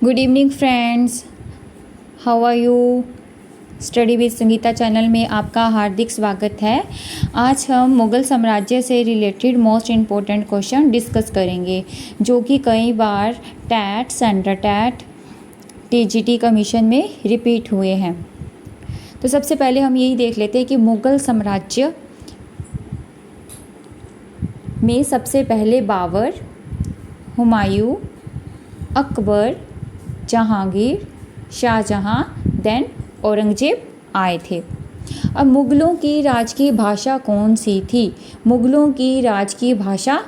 Good evening friends, how are you. Study with Sangeeta channel में आपका हार्दिक स्वागत है। आज हम मुग़ल साम्राज्य से related most important question discuss करेंगे जो कि कई बार TET, centre TET, TGT commission में रिपीट हुए हैं। तो सबसे पहले हम यही देख लेते हैं कि मुग़ल साम्राज्य में सबसे पहले बाबर, हुमायूं, अकबर, जहांगीर, शाहजहां, देन औरंगजेब आए थे। अब मुग़लों की राजकीय भाषा कौन सी थी? मुग़लों की राजकीय भाषा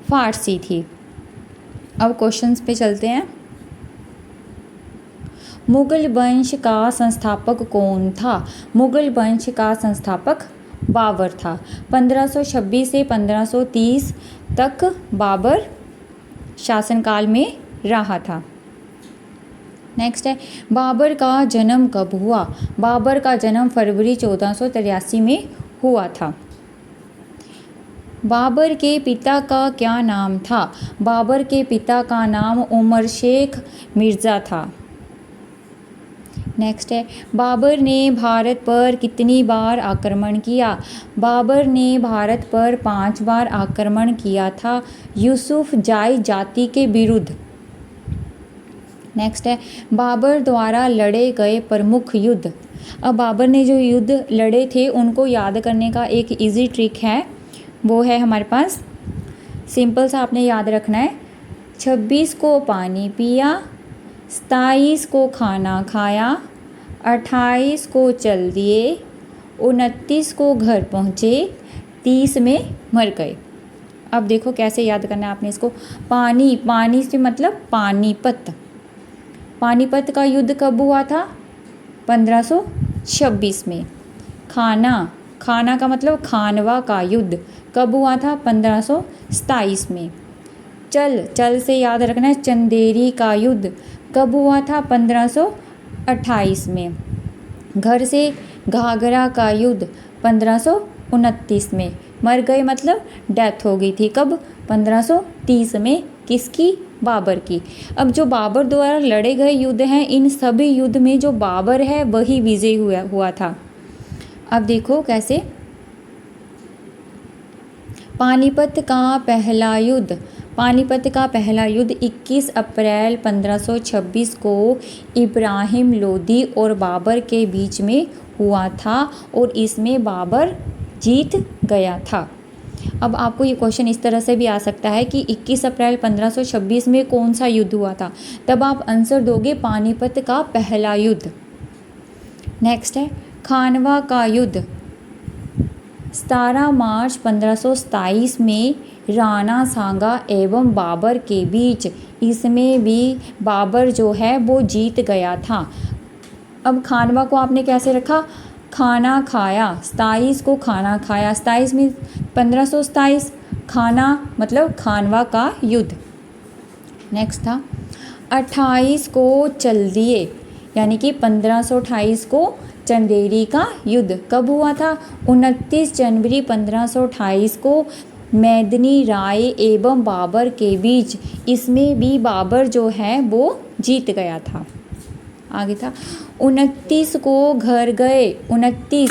फ़ारसी थी। अब क्वेश्चंस पे चलते हैं। मुग़ल वंश का संस्थापक कौन था? मुग़ल वंश का संस्थापक बाबर था। 1526 से 1530 तक बाबर शासनकाल में रहा था। नेक्स्ट है, बाबर का जन्म कब हुआ? बाबर का जन्म फरवरी 1483 में हुआ था। बाबर के पिता का क्या नाम था? बाबर के पिता का नाम उमर शेख मिर्ज़ा था। नेक्स्ट है, बाबर ने भारत पर कितनी बार आक्रमण किया? बाबर ने भारत पर 5 बार आक्रमण किया था, यूसुफ जाई जाति के विरुद्ध। नेक्स्ट है, बाबर द्वारा लड़े गए प्रमुख युद्ध। अब बाबर ने जो युद्ध लड़े थे उनको याद करने का एक इजी ट्रिक है, वो है हमारे पास, सिंपल सा आपने याद रखना है। 26 को पानी पिया, 27 को खाना खाया, 28 को चल दिए, 29 को घर पहुँचे, 30 में मर गए। अब देखो कैसे याद करना है आपने इसको। पानी से मतलब पानीपत। पानीपत का युद्ध कब हुआ था? 1526 में। खाना का मतलब खानवा का युद्ध कब हुआ था? 1527 में। चल से याद रखना है, चंदेरी का युद्ध कब हुआ था? 1528 में। घर से घाघरा का युद्ध 1529 में। मर गए मतलब डेथ हो गई थी कब? 1530 में। किसकी? बाबर की। अब जो बाबर द्वारा लड़े गए युद्ध हैं, इन सभी युद्ध में जो बाबर है वही विजयी हुआ था। अब देखो कैसे। पानीपत का पहला युद्ध। पानीपत का पहला युद्ध 21 अप्रैल 1526 को इब्राहिम लोदी और बाबर के बीच में हुआ था और इसमें बाबर जीत गया था। अब आपको ये क्वेश्चन इस तरह से भी आ सकता है कि 21 अप्रैल 1526 में कौन सा युद्ध हुआ था? तब आप आंसर दोगे पानीपत का पहला युद्ध। नेक्स्ट है, खानवा का युद्ध 17 मार्च 1527 में राणा सांगा एवं बाबर के बीच। इसमें भी बाबर जो है वो जीत गया था। अब खानवा को आपने कैसे रखा? खाना खाया, 27 को खाना खाया, 27 में 1527, खाना मतलब खानवा का युद्ध। नेक्स्ट था 28 को चल दिए, यानी कि 1528 को चंदेरी का युद्ध कब हुआ था? 29 जनवरी 1528 को मेदिनी राय एवं बाबर के बीच। इसमें भी बाबर जो है वो जीत गया था। आगे था 29 को घर गए। 29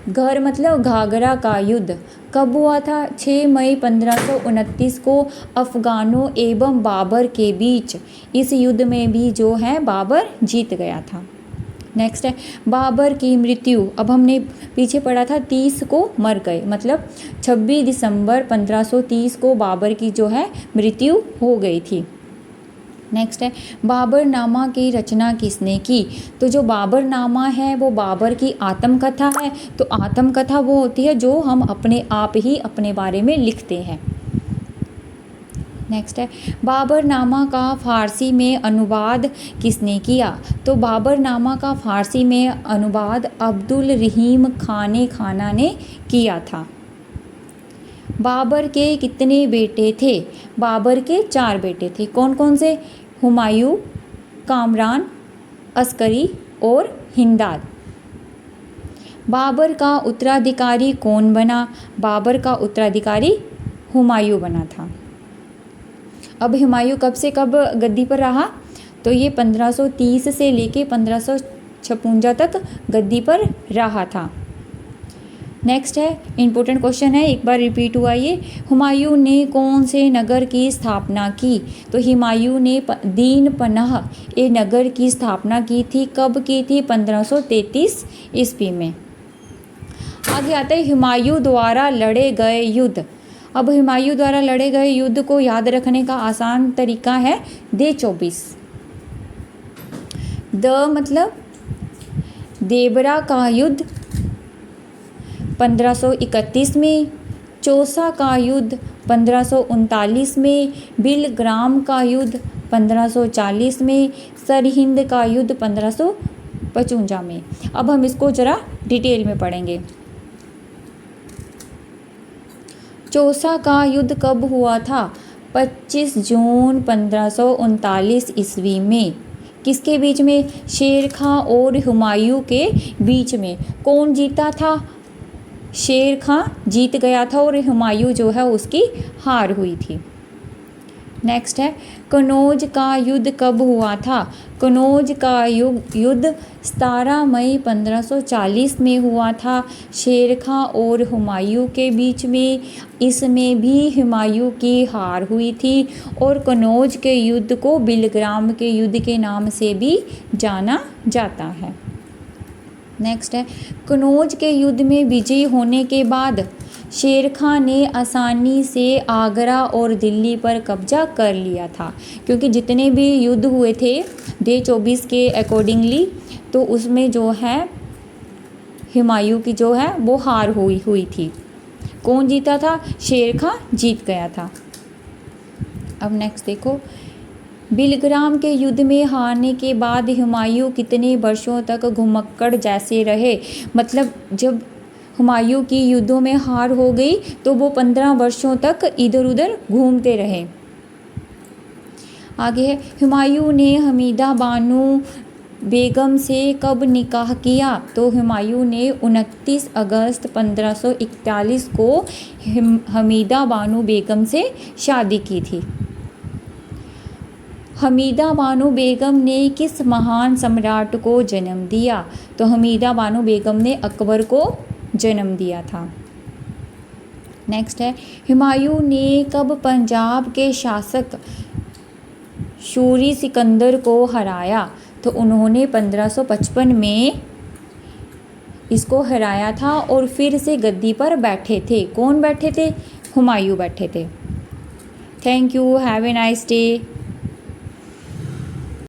घर मतलब घाघरा का युद्ध कब हुआ था? 6 मई 1529 को अफ़गानों एवं बाबर के बीच। इस युद्ध में भी जो है बाबर जीत गया था। नेक्स्ट है, बाबर की मृत्यु। अब हमने पीछे पढ़ा था 30 को मर गए, मतलब 26 दिसंबर 1530 को बाबर की जो है मृत्यु हो गई थी। नेक्स्ट है, बाबरनामा की रचना किसने की? तो जो बाबरनामा है वो बाबर की आत्मकथा है। तो आत्मकथा वो होती है जो हम अपने आप ही अपने बारे में लिखते हैं। नेक्स्ट है, बाबरनामा का फ़ारसी में अनुवाद किसने किया? तो बाबरनामा का फ़ारसी में अनुवाद अब्दुल रहीम खाने खाना ने किया था। बाबर के कितने बेटे थे? बाबर के 4 बेटे थे। कौन कौन से? हुमायूं, कामरान, अस्करी और हिंदाद। बाबर का उत्तराधिकारी कौन बना? बाबर का उत्तराधिकारी हुमायूं बना था। अब हुमायूं कब से कब गद्दी पर रहा? तो ये 1530 से लेके 1556 तक गद्दी पर रहा था। नेक्स्ट है इम्पोर्टेंट क्वेश्चन है, एक बार रिपीट हुआ ये। हुमायूं ने कौन से नगर की स्थापना की? तो हुमायूं ने दीन पनाह ए नगर की स्थापना की थी। कब की थी? 1533 ईस्वी में। आगे आता है हुमायूं द्वारा लड़े गए युद्ध। अब हुमायूं द्वारा लड़े गए युद्ध को याद रखने का आसान तरीका है D24। द मतलब देबरा का युद्ध 1531 में, चौसा का युद्ध 1539 में, बिलग्राम का युद्ध 1540 में, सरहिंद का युद्ध 1555 में। अब हम इसको ज़रा डिटेल में पढ़ेंगे। चौसा का युद्ध कब हुआ था? 25 जून 1539 ईस्वी में। किसके बीच में? शेर खां और हुमायूं के बीच में। कौन जीता था? शेर खां जीत गया था और हुमायूं जो है उसकी हार हुई थी। नेक्स्ट है कनौज का युद्ध कब हुआ था? कनौज का युद्ध 17 मई 1540 में हुआ था, शेर खां और हुमायूं के बीच में। इसमें भी हुमायूं की हार हुई थी और कनौज के युद्ध को बिलग्राम के युद्ध के नाम से भी जाना जाता है। नेक्स्ट है कनौज के युद्ध में विजयी होने के बाद शेर खां ने आसानी से आगरा और दिल्ली पर कब्जा कर लिया था, क्योंकि जितने भी युद्ध हुए थे D24 के अकॉर्डिंगली, तो उसमें जो है हुमायूं की जो है वो हार हुई थी। कौन जीता था? शेर खां जीत गया था। अब नेक्स्ट देखो, बिलग्राम के युद्ध में हारने के बाद हुमायूं कितने वर्षों तक घुमक्कड़ जैसे रहे? मतलब जब हुमायूं की युद्धों में हार हो गई तो वो 15 वर्षों तक इधर उधर घूमते रहे। आगे है हुमायूं ने हमीदा बानो बेगम से कब निकाह किया? तो हुमायूं ने 29 अगस्त 1541 को हमीदा बानो बेगम से शादी की थी। हमीदा बानो बेगम ने किस महान सम्राट को जन्म दिया? तो हमीदा बानो बेगम ने अकबर को जन्म दिया था। नेक्स्ट है हुमायूं ने कब पंजाब के शासक शूरी सिकंदर को हराया? तो उन्होंने 1555 में इसको हराया था और फिर से गद्दी पर बैठे थे। कौन बैठे थे? हुमायूं बैठे थे। Thank you, have a nice day.